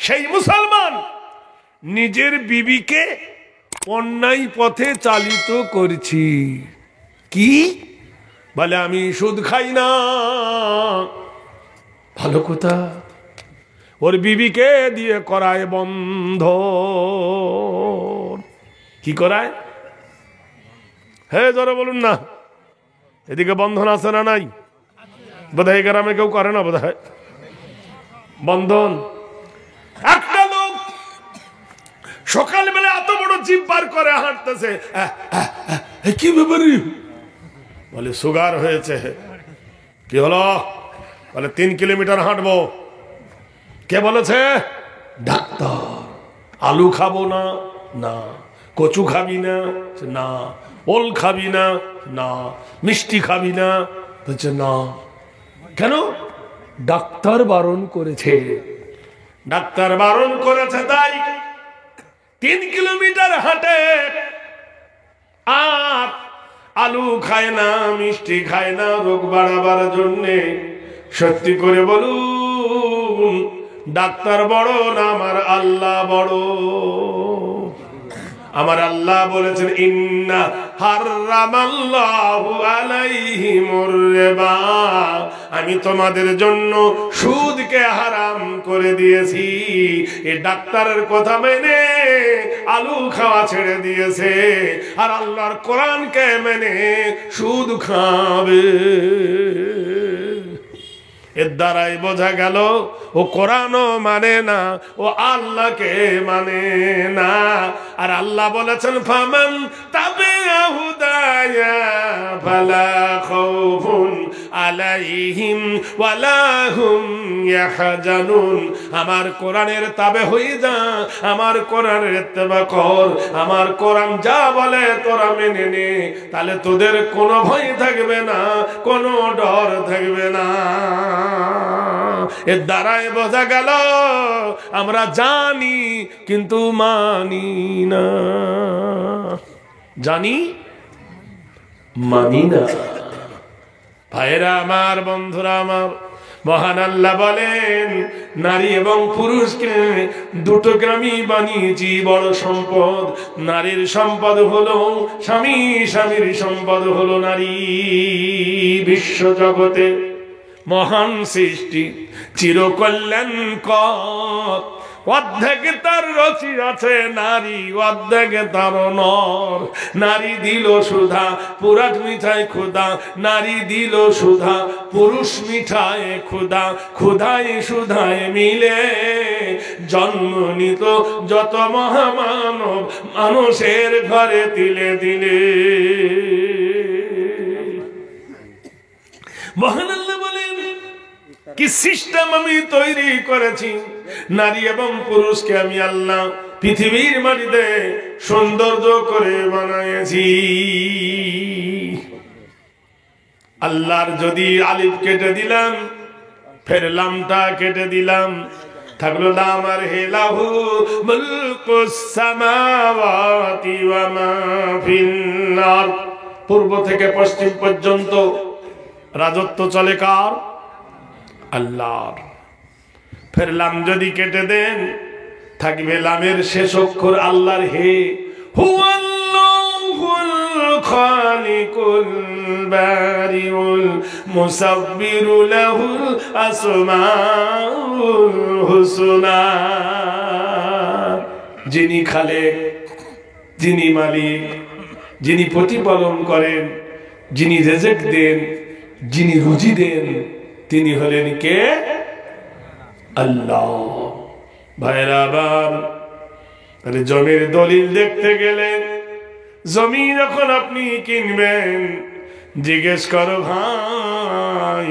সেই মুসলমান নিজের বিবিকে অন্যায় পথে চালিত করছি। কি বলে? আমি সুদ খাই না। ভালো কথা। ওর বিবিকে দিয়ে করায় বন্ধ। কি করায়? হ্যাঁ জোরে বলুন না। এদিকে বন্ধন আছে না নাই? বোধহয় গ্রামে কেউ করে না বোধহয় বন্ধন। একটা লোক সকালবেলা এত বড় জিভ বার করে হাঁটতেছে। কি ব্যাপারে? বলে সুগার হয়েছে। কি হলো? বলে 3 কিলোমিটার হাঁটবো। কে বলেছে? ডাক্তার। আলু খাবো না? না। কচু খাবি না? না। ওল খাবি না? না। মিষ্টি খাবি না? বলছে না। কেন? ডাক্তার বারণ করেছে। ডাক্তার বারণ করেছে তাই 3 কিলোমিটার হাঁটে। আর আলু খায় না, মিষ্টি খায় না রোগ বাড়াবার জন্যে। সত্যি করে বলুন, ডাক্তার বড় না আমার আল্লাহ বড়? আমার আল্লাহ বলেছেন ইন্না হারামাল্লাহু আলাইহিমুর রিবা, আমি তোমাদের জন্য সুদকে হারাম করে দিয়েছি। এই ডাক্তারের কথা মেনে আলু খাওয়া ছেড়ে দিয়েছে, আর আল্লাহর কোরআনকে মেনে সুদ খাবে। এর দ্বারাই বোঝা গেল ও কোরআনও মানে না, ও আল্লাহকে মানে না। আর আল্লাহ বলেছেন ফামান তাবিআ হুদায়া ফালা খাউফুন আলাইহিম ওয়ালা হুম ইয়াহজানুন। আমার কোরআনের তাবে হয়ে যা, আমার কোরআনের ইত্তেবা কর, আমার কোরআন যা বলে তোরা মেনে নে, তাহলে তোদের কোনো ভয় থাকবে না, কোনো ডর থাকবে না। এর দ্বারাই বোঝা গেল আমরা জানি কিন্তু মানি না। জানি মানি না। ভাইরা আমার, বন্ধুরা আমার, মহান আল্লাহ বলেন নারী এবং পুরুষকে দুটোকে আমি বানিয়েছি বড় সম্পদ। নারীর সম্পদ হলো স্বামী, স্বামীর সম্পদ হলো নারী। বিশ্ব জগতে মহান সৃষ্টি, চিরকল্যাণকর, অর্ধেক তার রচি আছে নারী, অর্ধেক তার নর। নারী দিল সুধা, পুরাট মিঠায় ক্ষুধা, নারী দিল সুধা, পুরুষ মিঠায় ক্ষুধা। ক্ষুধায় সুধায় মিলে জন্ম নিত যত মহামানব, মানুষের ঘরে দিলে দিলে। মহান আল্লাহ বলেন কি সিস্টেম আমি তৈরি করেছি, নারী এবং পুরুষকে আমি আল্লাহ পৃথিবীর মাটিতে সৌন্দর্য করে বানিয়েছি। আল্লাহর যদি আলিফ কেটে দিলাম, ফের লামটা কেটে দিলাম, থাকলো লাম আর হে লাহু মুলকুস সামাওয়াতি ওয়া মা ফিন আরদ। পূর্ব থেকে পশ্চিম পর্যন্ত রাজত্ব চলে কার? আল্লাহর। ফের লাম যদি কেটে দেন, থাকবে লামের শেষ অক্ষর আল্লাহর। হে হুয়াল্লাহুল খালিকুল বারিউল মুসাব্বিরু লাহুল আসমাউল হুসনা। যিনি খালেক, যিনি মালিক, যিনি প্রতিপালন করেন, যিনি রিজিক দেন, যিনি রুজি দেন, তিনি হলেন কে? আল্লাহ। ভাইরা বাবা, জমির দলিল দেখতে গেলে, জমি যখন আপনি কিনবেন, জিজ্ঞেস করো ভাই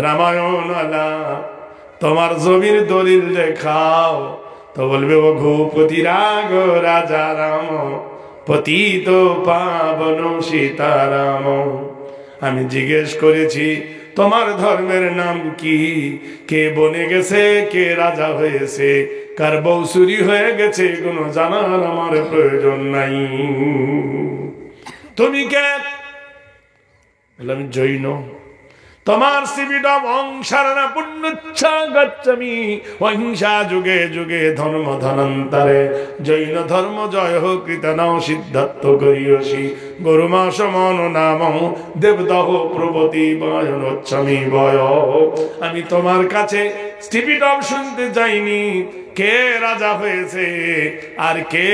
রামায়ণ আলা তোমার জমির দলিল দেখাও, তো বলবে ও ঘুপতি রাগ রাজা রাম পতিত পাবন সীতারাম। আমি জিজ্ঞেস করেছি তোমার ধর্মের নাম কি? কে বনে গেছে, কে রাজা হয়েছে, কার বউ চুরি হয়ে গেছে, কোনো জানার আমার প্রয়োজন নাই। তুমি কে? বললাম জৈন। তোমার সিবিডম অংশারণা পুণ্যচ্ছা গচ্ছামি অহিংসা যুগে যুগে ধর্ম ধনন্তরে জৈন ধর্ম জয় হোক কৃতনাও সিদ্ধার্থ করিয়সী গরুমা সমন নাম দেবদহ প্রবতী বয়নচ্ছামি বয়। আমি তোমার কাছে স্টিপিডম শুনতে যাইনি কে রাজা হয়েছে আর কে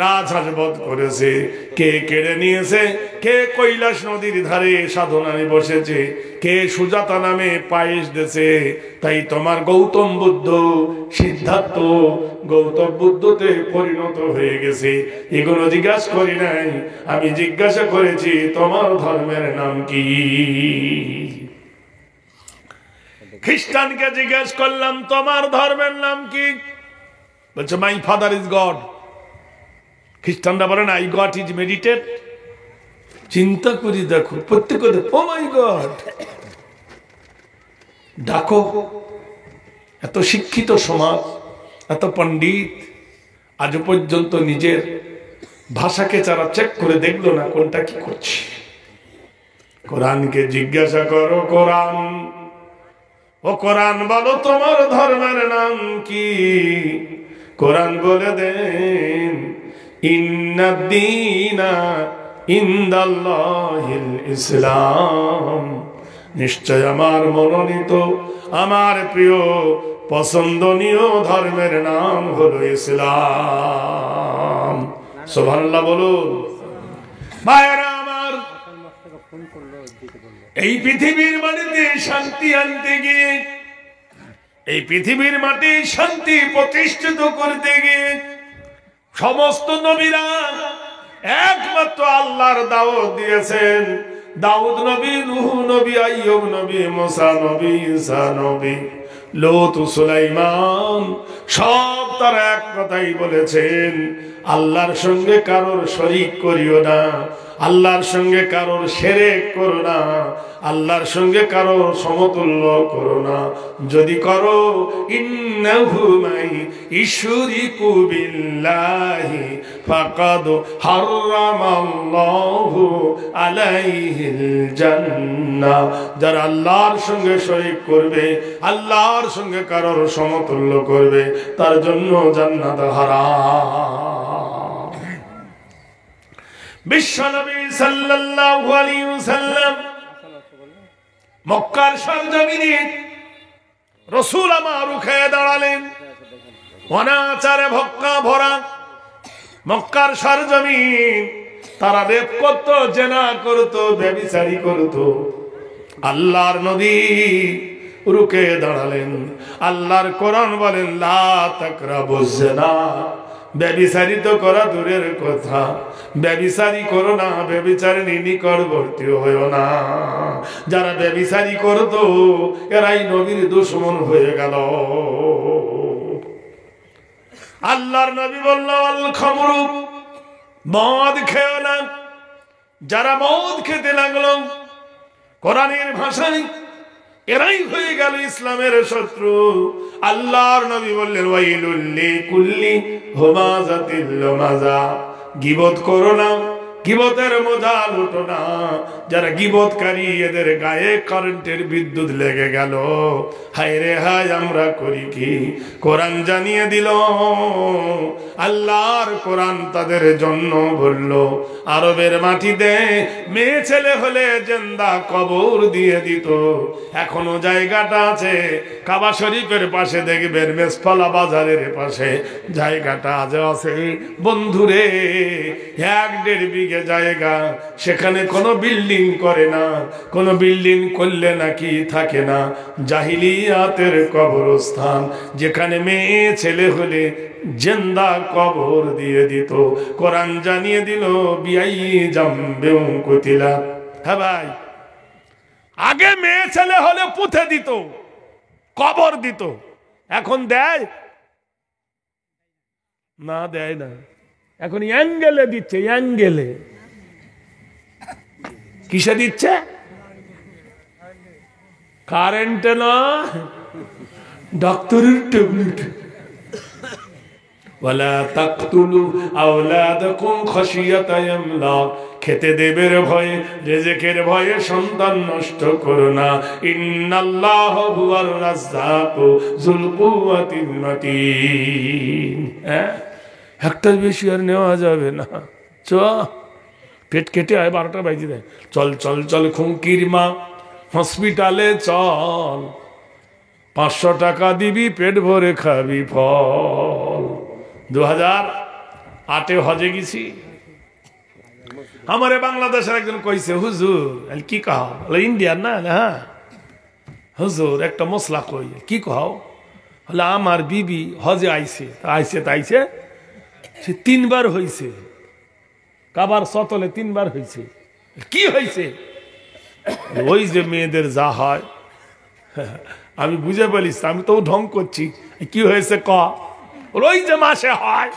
রাজহাজবধ করেছে, কে কেড়ে নিয়েছে, কে কৈলাস নদীর ধারে সাধনায় বসেছে, কে সুজাতা নামে পায়েস দেছে। তাই তোমার গৌতম বুদ্ধ সিদ্ধার্থ গৌতম বুদ্ধতে পরিণত হয়ে গেছে। এগুলো জিজ্ঞাসা করি নাই, আমি জিজ্ঞাসা করেছি তোমার ধর্মের নাম কি। খ্রিস্টানকে জিজ্ঞেস করলাম তোমার ধর্মের নাম কি, বলছে মাই ফাদার ইজ গড। খ্রিস্টানরা বলেন আই গড ইজ মেডিটেট। চিন্তা করি দেখো, প্রত্যেক ও মাই গড ডাকো। এত শিক্ষিত সমাজ, এত পণ্ডিত, আজ পর্যন্ত নিজের ভাষাকে যারা চেক করে দেখলো না কোনটা কি করছে। কোরআনকে জিজ্ঞাসা করো, কোরআন ও কোরআন বলো তোমার ধর্মের নাম কি। কোরআন বলে দেন ইন্নাদ-দীনা ইনদাল্লাহিল ইসলাম, নিশ্চয় আমার মনোনীত, আমার প্রিয় পছন্দনীয় ধর্মের নাম হলো ইসলাম। সুবহানাল্লাহ বলুন। ভাইরা আমার, এই পৃথিবীর মাটিতে শান্তি আনতে গিয়ে, এই পৃথিবীর মাটি শান্তি প্রতিষ্ঠিত করতে গিয়ে সমস্ত নবীরা একমাত্র আল্লাহর দাওয়াত দিয়েছেন। দাউদ নবী, নূহ নবী, আইয়ুব নবী, মুসা নবী, ঈসা নবী, লূত, সুলাইমান, সব তারা এক কথাই বলেছেন আল্লাহর সঙ্গে কারোর শরীক করিও না, আল্লাহর সঙ্গে কারোর শিরক করো না, আল্লাহর সঙ্গে কারোর সমতুল্য করো না। যদি করো ইন্নাহু মাই ইশরিকু বিল্লাহি ফাকাদ হারামাল্লাহু আলাইহিল জান্নাহ। যারা আল্লাহর সঙ্গে শরীক করবে, আল্লাহর সঙ্গে কারোর সমতুল্য করবে, তার জন্য জান্নাত হারাম। বিশ্বনবী সাল্লাল্লাহু আলাইহি ওয়াসাল্লাম মক্কার সরজমিনে রাসূল আমার রুখে দাঁড়ালেন। অনাচারে ভক্কা ভরা মক্কার সরজমিন, তারা রেপ করতো, জেনা করতো, ব্যভিচারী করতো। আল্লাহর নবী রুখে দাঁড়ালেন। আল্লাহর কোরআন বলেন লা তাকরাবুজ জিনা, ব্যভিচারী তো করা দূরের কথা, ব্যভিচারী করো না, ব্যভিচারিণী নিকটবর্তী হইও না। যারা ব্যভিচারী করতো এরাই নবীর দুশমন হয়ে গেল। আল্লাহর নবী বলল আল খামরু, মদ খেও না। যারা মদ খেতে লাগলো কোরআনের ভাষায় এরাই হয়ে গেল ইসলামের শত্রু। আল্লাহর নবী বললেন ওয়াইলুল লিকুল্লি হুমাযাতিল লুমাযা, গীবত করো না, গীবতের মজা লুটো না। যারা গীবতকারী এদের গায়ে কারেন্টের বিদ্যুৎ লেগে গেল। হায় রে হায়, আমরা করি কি? কোরআন জানিয়ে দিল, আল্লাহর কোরআন তাদের জন্য বলল আরবের মাটিতে মেয়ে ছেলে হলে জিন্দা কবর দিয়ে দিত। এখনো জায়গাটা আছে, কাবা শরীফের পাশে দেখবেন, মেসফালা বাজারের পাশে জায়গাটা আজ আছে। বন্ধুরে, 1-1.5 বিঘে জায়গা, সেখানে কোনো বিল্ডিং করে না। কোনো বিল্ডিং করলে নাকি থাকে না, জাহিলিয়াতের কবরস্থান, যেখানে মেয়ে ছেলে হলে জিন্দা কবর দিয়ে দিত। কোরআন জানিয়ে দিল বিআই জামবেউ কুতিলা। হ্যাঁ ভাই, আগে মেয়ে ছেলে হলে পুঁতে দিত, কবর দিত। এখন দেয় না? দেয় না। এখন অ্যাঙ্গেলে দিচ্ছে, অ্যাঙ্গেলে। কিসে দিচ্ছে? কারেন্টে না, ডাক্তারের ট্যাবলেট। ওয়ালা তাকতুলু আওলাদাকুম খাশিয়াতা ইমলাক, খেতে দেবের ভয়ে, রিজিকের ভয়ে সন্তান নষ্ট করো না। ইন্নাল্লাহু হুয়ার রাজ্জাকু যুল কুওয়াতিল মাতিন। একটার বেশি আর নেওয়া যাবে না। চ পেট কেটে হয় 12টা বাজে দেয়। চল চল চল খুঁকির মা হসপিটালে চল, 500 টাকা দিবি পেট ভরে খাবি ফল। 2008-এ হজে গেছি। আমারে বাংলাদেশের একজন কইছে, হুজুর কি কাহ ইন্ডিয়ার না, হ্যাঁ হুজুর একটা মশলা কই, কি কাও? হলে আমার বিবি হজে আইছে তাইছে সে 3 বার হয়েছে, কাবার সতলে 3 বার হয়েছে। কি হয়েছে? ওই যে মেয়েদের যা হয়। আমি বুঝে বলিস, আমি তো ঢং করছি। কি হয়েছে ক? ওই যে মাসে হয়।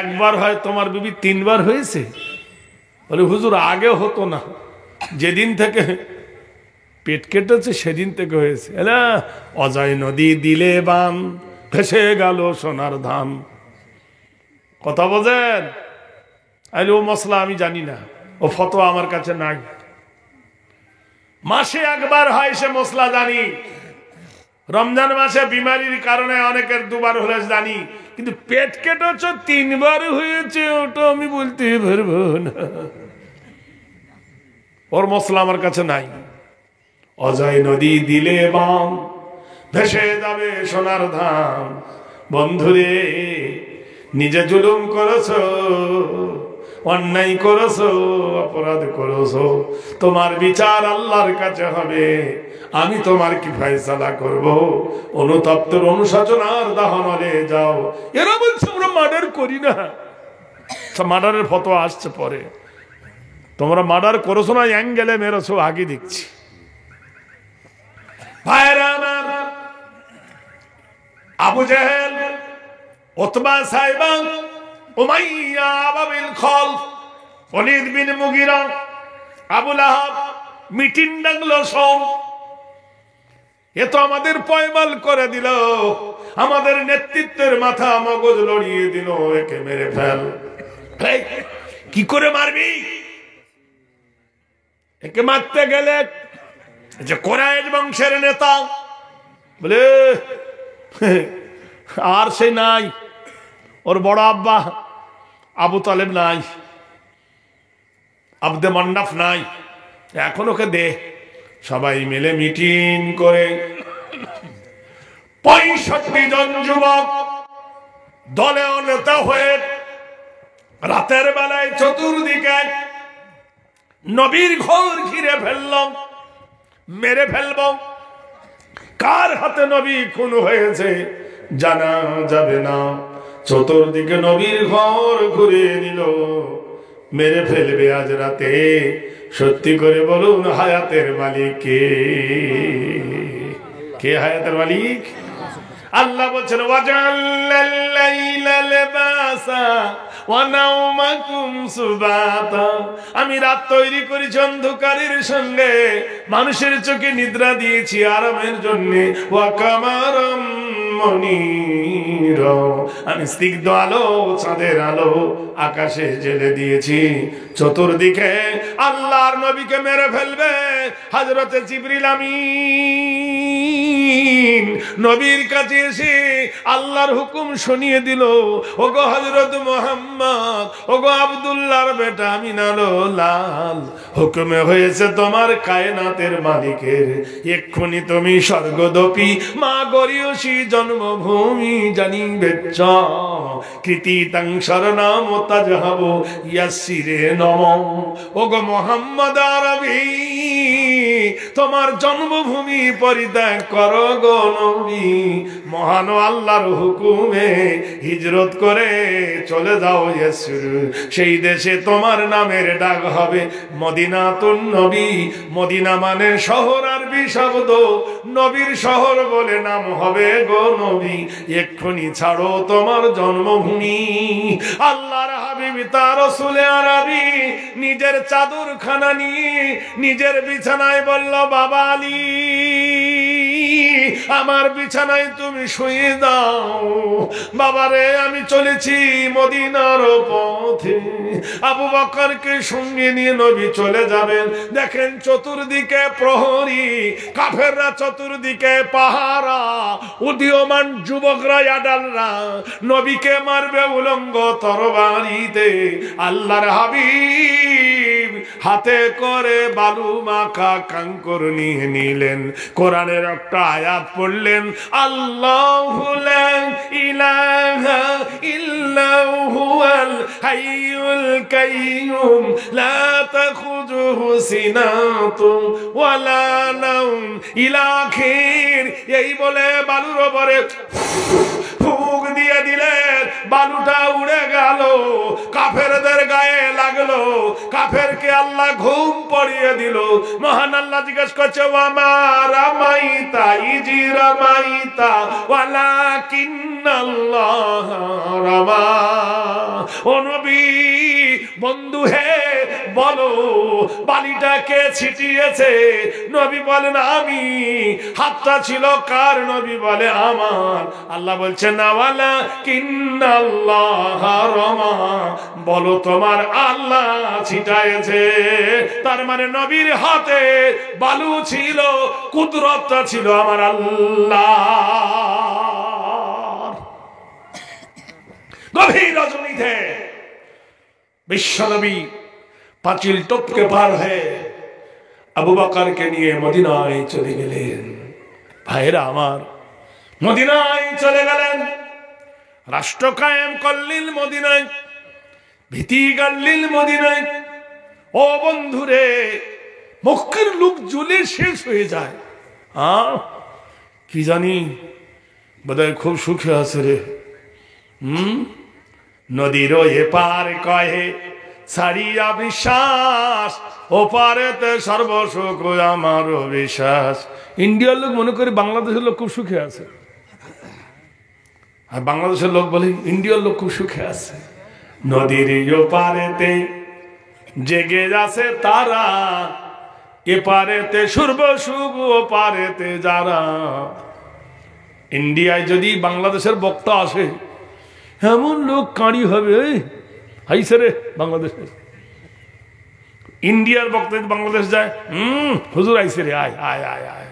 একবার হয়, তোমার বিবি 3 বার হয়েছে? বলে হুজুর আগে হতো না, যেদিন থেকে পেট কেটেছে সেদিন থেকে হয়েছে। অজয় নদী দিলে বান, ভেসে গেল সোনার ধান। কথা বোঝেন? ও মশলা আমি জানি না, ও ফতোয়া আমার কাছে নাই। মাসে একবার হয় সে মশলা জানি। রমজান মাসে বিমারির কারণে অনেকের 2 বার হলে জানি, কিন্তু পেট কেটেছে 3 বার হয়েছে ওটা আমি বলতে পারবো না। ওর মশলা আমার কাছে নাই। অজয় নদী দিলে বাম, ভেসে যাবে সোনার ধাম। বন্ধুরে, নিজে জুলুম করেছো, অন্যায় করেছো, অপরাধ করেছো, তোমার বিচার আল্লাহর কাছে হবে। আমি তোমার কি ফয়সালা করব? অনুতপ্তের অনুশোচনার দাহনে যাও। এরা বলছে আমরা মার্ডার করি না। মার্ডারের ফতোয়া আসছে পরে। তোমরা মার্ডার করেছো না, অ্যাঙ্গেলে মেরেছো আগে দেখছি। ভাইরা আমার, আবু জেহেল, উতবা সাইবা, উমাইয়া বিন খালফ, ওয়ালিদ বিন মুগিরা, আবু লাহাব মিটিং ডাকলো সব। এ তো আমাদের পয়মাল করে দিল, আমাদের নেতৃত্বের মাথা মগজ লড়িয়ে দিল। একে মেরে ফেল। কি করে মারবি? একে মারতে গেলে যে কোরাইশ বংশের নেতা বলে আর সে নাই, ওর বড় আব্বা আবু তালেব নাই, আব্দে মান্নাফ নাই, এখন ওকে দে। সবাই মিলে মিটিং করে 65 জন যুবক দলে নেতা হয়ে রাতের বেলায় চতুর্দিকে নবীর ঘর ঘিরে ফেললাম, মেরে ফেলব। কার হাতে নবী খুন হয়েছে জানা যাবে না। চতুর্দিকে নবীর ঘর ঘুরে নিল, মেরে ফেলবে আজ রাতে। সত্যি করে বলুন, হায়াতের মালিক কে? কে হায়াতের মালিক? আল্লাহ বলছেন, ওয়াজাল্লাল লাইলা লিবাসা ওয়া নাওমাকুম সুবাতা। আমি রাত তৈরি করেছি অন্ধকারের সঙ্গে, মানুষের চোখে নিদ্রা দিয়েছি আরামের জন্য। ওয়া কামারাম মুনীরা, আমি স্নিগ্ধ আলো, চাঁদের আলো আকাশে জেলে দিয়েছি। চতুর্দিকে আল্লাহর নবীকে মেরে ফেলবে। হযরতে জিবরিল আমিন নবীর কাছে এসে আল্লাহর হুকুম শুনিয়ে দিল, ওগো হযরত মুহাম্মদ, ওগো আব্দুল্লাহর বেটা আমিনালো লাল, হুকুমে হয়েছে তোমার কায়নাতের মালিকের, এক্ষুনি তুমি স্বর্গদপি মা গরিয়সী জন্মভূমি জানিবে চ। কৃতিতাং শরণাম তাজহাব ইয়াসিরে নম। ওগো মুহাম্মদ আরবি, তোমার জন্মভূমি পরিত্যাগ করো গো নবী। মহান আল্লাহর হুকুমে হিজরত করে চলে যাও ইয়াসির, সেই দেশে তোমার নামের ডাক হবে মদিনাতুন নবী। মদিনা মানে শহর, আরবি শব্দ, নবীর শহর বলে নাম হবে গো নবী। এক্ষুনি ছাড়ো তোমার জন্মভূমি। আল্লাহর হাবিব তার রাসূল আরবি নিজের চাদরখানা নিয়ে নিজের বিছানায় বলল, বাবা আলী আমার বিছানায় তুমি শুয়ে দাও। বাবারে আমি চলেছি মদিনার পথে। আবু বকরকে সঙ্গে নিয়ে নবী চলে যাবেন। দেখেন চতুর্দিকে প্রহরী, কাফেররা চতুর্দিকে পাহারা, উদীয়মান যুবকরা আডালরা নবীকে মারবে উলঙ্গ তরবারিতে। আল্লাহর হাবিব হাতে করে বালু মাখা কাঙ্কর নিয়ে নিলেন, কোরআনের একটা আয়াত পড়লেন, আল্লাহু লা ইলাহা ইল্লা হুয়াল হাইয়ুল কাইয়্যুম লা তাখুযুহু সিনাতুন ওয়ালা নাওম ইলা আখির। এই বলে বালুর উপরে ফুঁক দিয়ে দিলেন, বালুটা উড়ে গেল, কাফেরদের গায়ে লাগলো, কাফেরকে আল্লাহ ঘুম পড়িয়ে দিল। মহান আল্লাহ জিজ্ঞেস করছে, ওয়ামা রামাইতা ইজি রামাইতা ওয়ালাকিন্নাল্লাহ রামা। ও নবী, বন্ধু হে বলো বালিটা কে ছিটিয়েছে? নবী বলেন আমি। হাতটা ছিল কার? নবী বলে আমার। আল্লাহ বলছেন না, ওয়ালাকিন্নাল্লাহ রামা, বলো তোমার আল্লাহ ছিটায়েছে। তার মানে নবীর হাতে বালু ছিল, কুদরতটা ছিল আমার আল্লাহ। গভীর রজনীতে বিশ্বনবী পাঁচিল টপকে পার হয়ে আবু বকরকে নিয়ে মদিনায় চলে গেলেন। ভাইরা আমার, মদিনায় চলে গেলেন, রাষ্ট্র কায়েম করলেন মদিনায়, ভীতি গাড়লেন মদিনায়। ও বন্ধুরে, মক্কার লোক জ্বলে শেষ হয়ে যায়। কি জানি বোধহয় খুব সুখে আছে রে। নদীর এপার কহে ছাড়িয়া বিশ্বাস, ওপারেতে সর্বসুখ আমার বিশ্বাস। ইন্ডিয়ার লোক মনে করে বাংলাদেশের লোক খুব সুখে আছে, আর বাংলাদেশের লোক বলে ইন্ডিয়ার লোক খুব সুখে আছে। নদীর ওপারেতে জেগে আছে তারা, এপারেতে সর্বসুখ ওপারেতে যারা। ইন্ডিয়ায় যদি বাংলাদেশের বক্তা আসে, এমন লোক কাঁড়ি হবে, হাইছে রে বাংলাদেশের। ইন্ডিয়ার বক্তা বাংলাদেশ যায়, হুজুর আইসে রে, আয় আয় আয় আয়।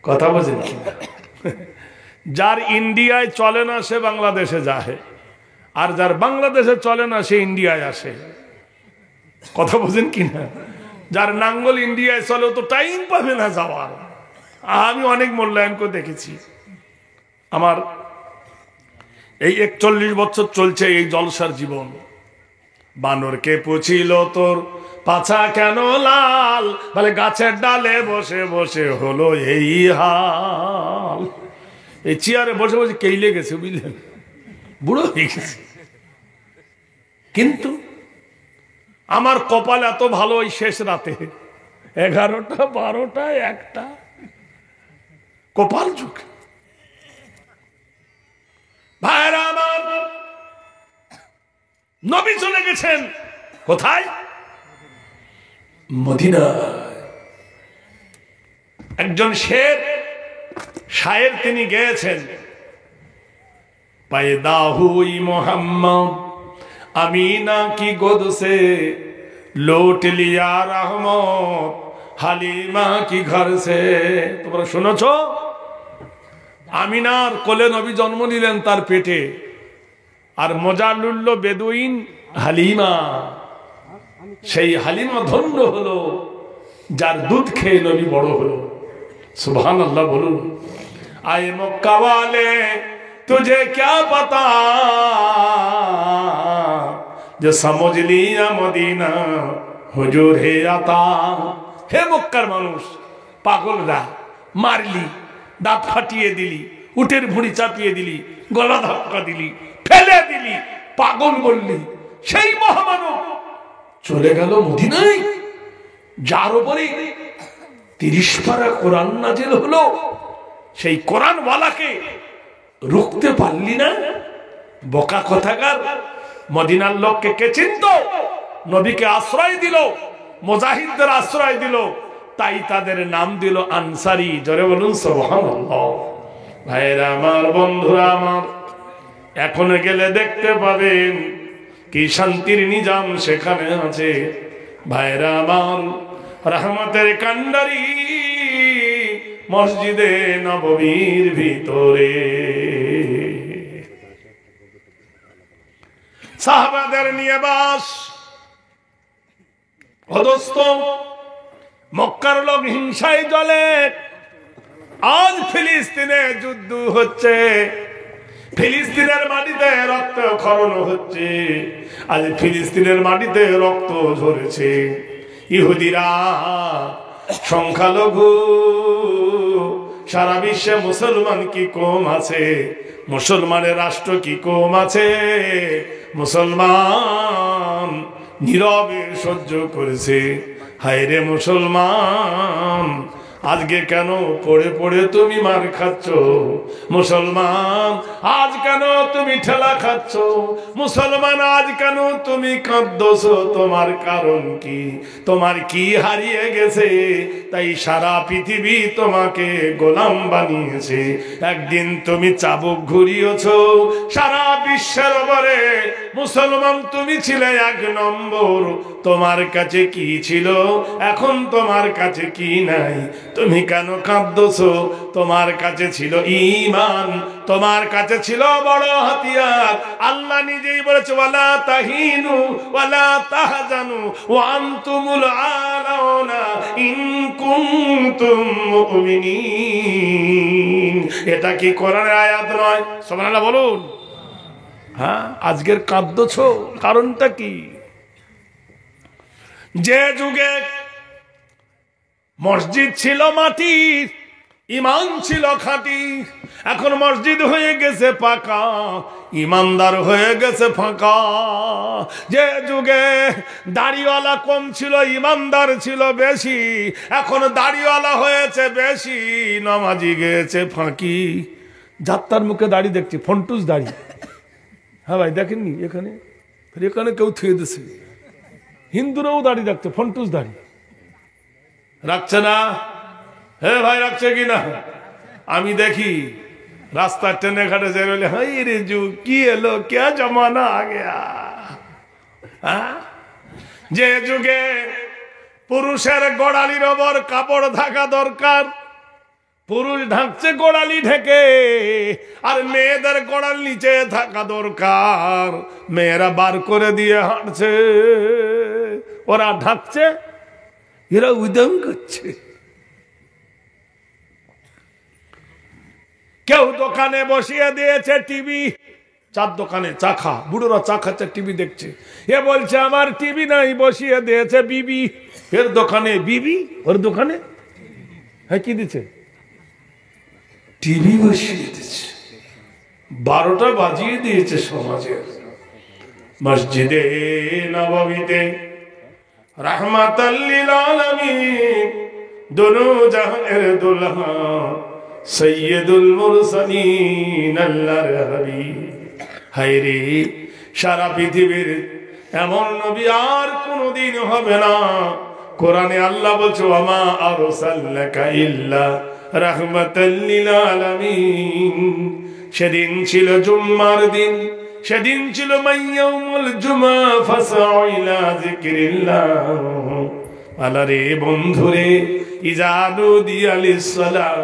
কথা বোঝেন কি? যার ইন্ডিয়ায় চলে না সে বাংলাদেশে যায়, আর যার বাংলাদেশে চলে না সে ইন্ডিয়ায় আসে। কথা বোঝেন কিনা? যার নাঙ্গল ইন্ডিয়ায় চলে তো টাইম পাবে না যাওয়ার। আমি অনেক মূল্যায়ন করে দেখেছি। আমার এই 41 বছর চলছে এই জলসার জীবন। বানরকে পুছিল তোর পাছা কেন লাল, বলে গাছের ডালে বসে বসে হলো এই হাল। এই চেয়ারে বসে বসে কেইলে গেছে, বুঝলেন, বুড়ো হয়ে গেছে। কিন্তু আমার কপাল এত ভালো, ওই শেষ রাতে 11টা 12টা 1টা কপাল যুগ। ভাইরা আমার, নবী চলে গেছেন কোথায়? মদিনায়। একজন শায়ের তিনি গেয়েছেন, पैदा हुई मोहम्मद अमीना की गोद से, लौट लिया रहमत হালিমা কি ঘর সে। তোমরা শুনেছো? আমিনার কোলে নবী জন্ম নিলেন, তার পেটে। আর মজা লুল্ল বেদুইন হালিমা। সেই হালিমা ধন্য হলো যার দুধ খেয়ে নবী বড় হলো। সুবহানাল্লাহ বলুন। আয়ে মক্কা ওয়ালে तुझे क्या पता जो समझ लिया मदीना हुजूर है आता। হে মক্কার মানুষ, পাগলরা, মারলি, দাঁত ফাটিয়ে দিলি, উটের ভুঁড়ি চাপিয়ে দিলি, গলা ধাক্কা দিলি, ফেলে দিলি, পাগল বললি, সেই মহামানব চলে গেল মদিনায়, যার উপরে 30 পারা কোরআন নাজিল হলো। সেই কোরআনওয়ালাকে রুখতে পারলি না? বোকা কথাকার। মদিনার লোককে কে চিনত? নবীকে আশ্রয় দিল, মুজাহিদদের আশ্রয় দিল, তাই তাদের নাম দিল আনসারী। জোরে বলুন সুবহানাল্লাহ। ভাইরা আমার, বন্ধুরা আমার, এখন গেলে দেখতে পাবেন কি শান্তির নিজাম সেখানে আছে। ভাইরা আমার, রহমতের কান্ডারি মসজিদে নববীর ভিতরে সাহাবাদের নিয়ে বাস। অদস্ত মক্কার লোক হিংসায় জ্বলে। আজ ফিলিস্তিনে যুদ্ধ হচ্ছে, ফিলিস্তিনের মাটিতে রক্ত খরণ হচ্ছে, আজ ফিলিস্তিনের মাটিতে রক্ত ঝরেছে। ইহুদিরা সংখ্যালঘু, সারা বিশ্বে মুসলমান কি কম আছে? মুসলমানের রাষ্ট্র কি কম আছে? মুসলমান নীরবে সহ্য করেছে। হায় রে মুসলমান, আজকে কেন পড়ে পড়ে তুমি মার খাচ্ছ? মুসলমান, আজ কেন তুমি ঠেলা খাচ্ছ? মুসলমান, আজ কেন তুমি কাঁদছ? তোমার কারণ কি? তোমার কি হারিয়ে গেছে? তাই সারা পৃথিবী তোমাকে গোলাম বানিয়েছে। একদিন তুমি চাবুক ঘুরিয়েছ সারা বিশ্বের ওপরে। মুসলমান, তুমি ছিলে 1 নম্বর। তোমার কাছে কি ছিল, এখন তোমার কাছে কি নাই? তুমি কেন কাঁদছ? তোমার কাছে ছিল ঈমান, তোমার কাছে ছিল বড় হাতিয়ার। আল্লাহ নিজেই বলেছে, ওয়ালা তাহিনু ওয়ালা তাহজানু ওয়া আনতুমুল আলাউনা ইন কুনতুম মুমিনিন। এটা কি কোরআনের আয়াত নয়? সুবহানাল্লাহ বলুন। হ্যাঁ, আজকের কাঁদছ কারণটা কি? যে যুগে মসজিদ ছিল মাটির, ইমান ছিল খাঁটি, এখন মসজিদ হয়ে গেছে পাকা, ইমানদার হয়ে গেছে ফাঁকা। যে যুগে দাড়িওয়ালা কম ছিল, ইমানদার ছিল বেশি, এখন দাড়িওয়ালা হয়েছে বেশি, নামাজি গেছে ফাঁকি। যাত্রার মুখে দাড়ি দেখছি, ফন্টুস দাড়ি। হ্যাঁ ভাই, দেখেননি? এখানে এখানে কেউ থুয়ে দিছে, হিন্দুরাও দাড়ি রাখছে, ফন্টুস দাড়ি রাখছে না। হে ভাই, রাখছে কি না? আমি দেখি রাস্তার ট্রেনে ঘাটে যাই বলে, হাই রে যুগ কি এলো, কে জমানা আ গয়া। যে যুগে পুরুষের গোড়ালির ওপর কাপড় ঢাকা দরকার, পুরুষ ঢাকছে গোড়ালি ঢেকে, আর মেয়েদের গোড়াল নিচে থাকা দরকার, মেয়েরা বার করে দিয়ে হাঁটছে। ওরা ঢাকছে, এরা উদম করছে। কেউ দোকানে বসিয়ে দিয়েছে টিভি, চার দোকানে চা খা, বুড়োরা চা খাচ্ছে, টিভি দেখছে। এ বলছে আমার টিভি নাই, বসিয়ে দিয়েছে বিবি। এর দোকানে বিবি, ওর দোকানে হ্যাঁ কি দিচ্ছে? টিভি বসিয়ে দিচ্ছে। 12টা বাজিয়ে দিয়েছে সমাজের। মসজিদে নববীতে রাহমাতাল লিল আলামিন, দুনু জাহানের দুলহা সৈয়দুল মুরসালিন আল্লাহর হাবিব। হায় রে, সারা পৃথিবীর এমন নবী আর কোনদিন হবে না। কোরআনে আল্লাহ বলছে, ওয়ামা আরসালনাকা ইল্লা রাহমাতাল লিল আলামিন। সেদিন ছিল জুম্মার দিন, সেদিন ছিল মাইয়াউমুল জুমা ফাসআউ ইলা যিকরিল্লাহ। আলারে বন্ধুরে, ইজানু দিয়ালিস সালাহ,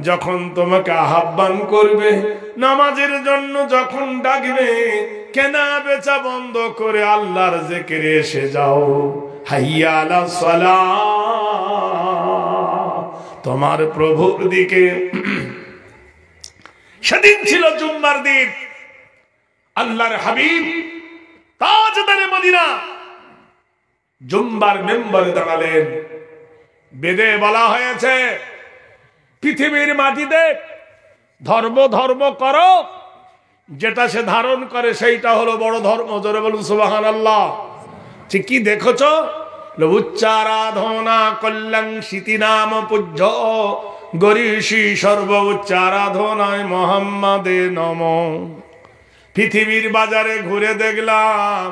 যখন তোমাকে আহ্বান করবে নামাজের জন্য, যখন ডাকবে, কেনা বেচা বন্ধ করে আল্লাহর জিকিরে এসে যাও। হাইয়া আলাস সালাহ, তোমার প্রভুর দিকে। সেদিন ছিল জুম্মার দিন। আল্লাহর হাবিব তাজদারে মদিনা জুম্বার মেম্বারে দাঁড়ালেন। বেদে বলা হয়েছে, পৃথিবীর মাটিতে ধর্ম ধর্ম করো, যেটা সে ধারণ করে সেইটা হলো বড় ধর্ম। জোরে বলুন সুবহানাল্লাহ। ঠিক কি দেখছ? উচ্চারাধনা কল্যাণ স্মৃতি নাম পূজ্য গরিষি সর্ব উচ্চারাধনায় মোহাম্মদে নম। পৃথিবীর বাজারে ঘুরে দেখলাম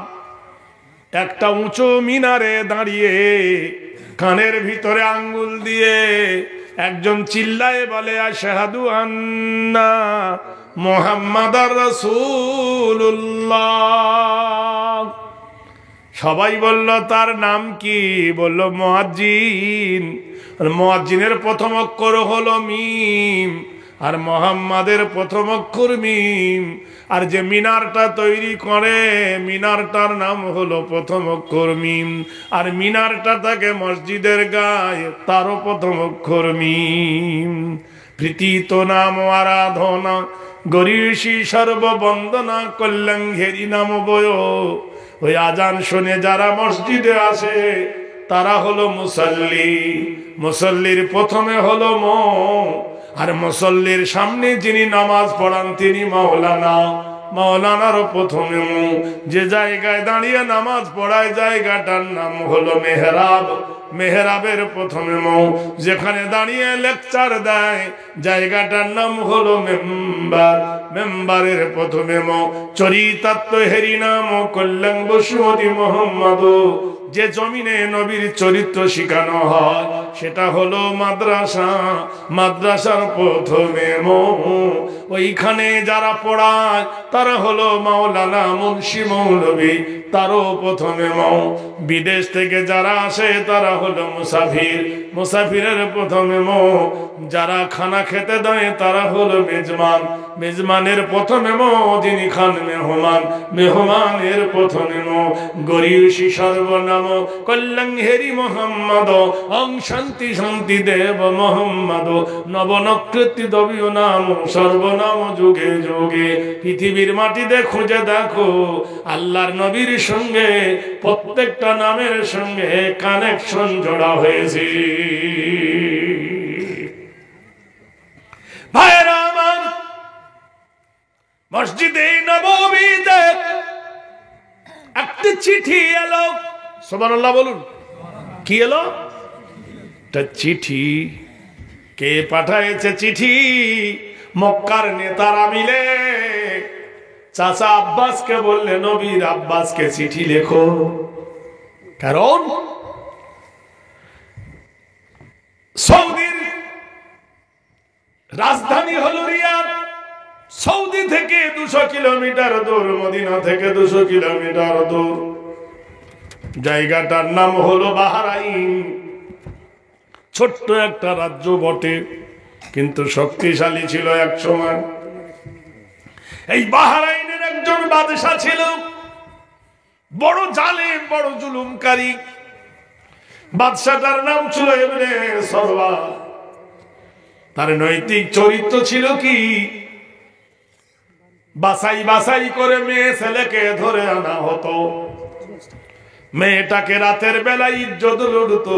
একটা উঁচু মিনারে দাঁড়িয়ে কানের ভিতরে আঙ্গুল দিয়ে একজন চিল্লায়ে বলে আশহাদু আন্না মুহাম্মাদার রাসূলুল্লাহ। সবাই বলল তার নাম কি? বলল মুয়াজ্জিন। মুয়াজ্জিনের প্রথম অক্ষর হলো মিম, আর মুহাম্মাদের প্রথম অক্ষর মিম। আর যে মিনারটা তৈরি করে মিনারটার নাম হলো প্রথম অক্ষর মিম, আর মিনারটা থাকে মসজিদের গায়ে, তারও প্রথম অক্ষর মিম। প্রীতিত নাম আরাধনা গরিষি সর্ববন্দনা কল্যাণ ঘেরি নাম বয়। ওই আজান শুনে যারা মসজিদে আসে তারা হলো মুসল্লি। মুসল্লির প্রথমে হলো ম, আর মুসল্লির সামনে যিনি নামাজ পড়ান তিনি মাওলানা। মাওলানারও প্রথমে মু। যে জায়গায় দাঁড়িয়ে নামাজ পড়ায় জায়গাটার নাম হলো মেহরাব। মেহরাবের প্রথমে মৌ। যেখানে দাঁড়িয়ে লেকচার দেয় জায়গাটার নাম হলো মেম্বার। মেম্বারের প্রথমে মৌ। চরিতার্থ হেরি নাম কল্যাণ বসুমতী মোহাম্মদ। যে জমিনে নবীর চরিত্র শিখানো হয় সেটা হলো মাদ্রাসা। মাদ্রাসার প্রথমে মৌ। ওইখানে যারা পড়ায় তারা হলো মাওলানা মুন্সি মৌলবী, তারও প্রথমে মৌ। বিদেশ থেকে যারা আসে তারা হলো মুসাফির। মুসাফিরের প্রথমে মৌ। যারা খানা খেতে দেয় তারা হলো মেজবান। মেজবানের প্রথমে মৌ। যিনি খান মেহমান। মেহমানের প্রথমে মৌ। গরিয়সী সর্বনাম কল্যাণ হেরি মোহাম্মদ। অং শান্তি শান্তি দেব মোহাম্মদ। নবনকৃতি দবীয় নাম সর্বনাম যুগে যুগে। পৃথিবীর মাটিতে খুঁজে দেখো আল্লাহর নবীর সঙ্গে প্রত্যেকটা নামের সঙ্গে কানেকশন জোড়া হয়েছে। ভাইরা আমার, মসজিদে নববীতে একটা চিঠি এলো। সুবহানাল্লাহ বলুন। কি এলো? একটা চিঠি। কে পাঠাইছে চিঠি? মক্কার নেতারা মিলে চাচা আব্বাসকে বললে নবীর আব্বাসকে চিঠি লেখো। কারণ সৌদির রাজধানী হলো রিয়াদ। সৌদি থেকে 200 কিলোমিটার দূর, মদিনা থেকে 200 কিলোমিটার দূর। জায়গাটার নাম হলো বাহরাইন। ছোট্ট একটা রাজ্য বটে, কিন্তু শক্তিশালী ছিল এক সময়। এই বাহরাইনের একজন বাদশা ছিল, বড় জালেম, বড় জুলুমকারী। বাদশাটার নাম ছিল ইবনে সরওয়া। তার নৈতিক চরিত্র ছিল কি? বাছাই বাছাই করে মেয়ে ছেলেকে ধরে আনা হতো। মেয়েটাকে রাতের বেলায় ইজ্জত লুটত,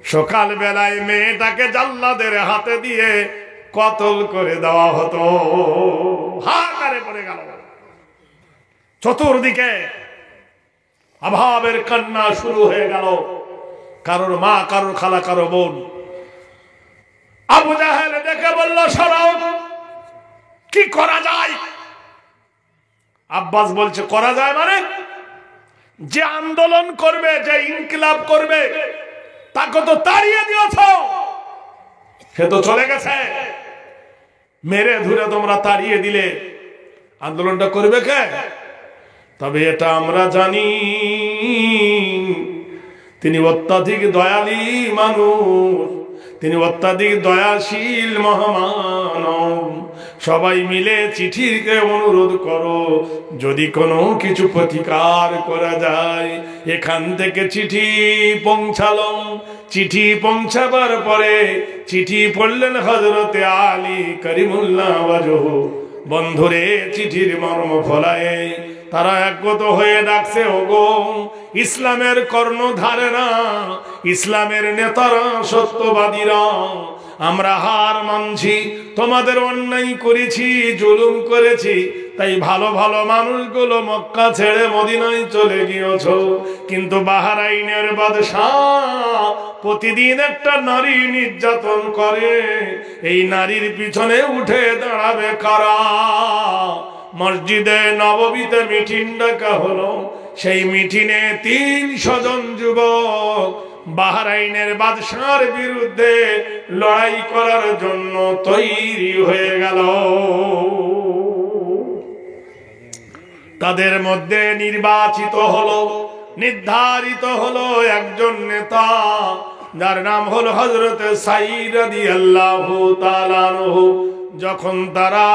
সকাল বেলায় মেয়েটাকে জাল্লাদের হাতে দিয়ে কতল করে দেওয়া হতো। হাকারে পড়ে গেল। চতুর্দিকে অভাবের কান্না শুরু হয়ে গেল। কারোর মা, কারোর খালা, কারো বোন। আবু জাহেল ডেকে বলল, সরাও, কি করা যায়? আব্বাস বলছে, করা যায় মানে? যে আন্দোলন করবে, যে ইনকিলাব করবে তাকে তো তাড়িয়ে দিয়েছ। সে তো চলে গেছে। মেরে ধরে তোমরা তাড়িয়ে দিলে আন্দোলনটা করবে কে? তবে এটা আমরা জানি তিনি অত্যাধিক দয়ালু মানুষ, তিনি অত্যাধিক দয়াশীল মহামানব। সবাই মিলে চিঠিকে অনুরোধ করো, যদি কোনো কিছু প্রতিকার করা যায়। এখান থেকে চিঠি পৌঁছালো। চিঠি পৌঁছাবার পরে চিঠি পড়লেন হযরতে আলী করিমুল্লাহ ওয়াজহু। বন্ধুরে, চিঠির মর্ম ফলায় তারা একগত হয়ে ডাকছে, ওগো ইসলামের কর্ণধারেরা, ইসলামের নেতারা, সত্যবাদীরা, আমরা হার মানছি। তোমাদের অন্যায় করেছি, জুলুম করেছি, তাই ভালো ভালো মানুষগুলো মক্কা ছেড়ে মদিনায় চলে গিয়েছ। কিন্তু বাহরাইনের বাদশাহ প্রতিদিন একটা নারী নির্যাতন করে। এই নারীর পিছনে উঠে দাঁড়াবে কারা? মসজিদে নববীতে মিটিং ডাকা হলো। সেই মিটিনে 300 জন যুবক বাহরাইনের বাদশার বিরুদ্ধে লড়াই করার জন্য তৈরি হয়ে গেল। তাদের মধ্যে নির্ধারিত হলো একজন নেতা, যার নাম হলো হযরত সাঈদ রাদিয়াল্লাহু তাআলা আনহু। যখন তারা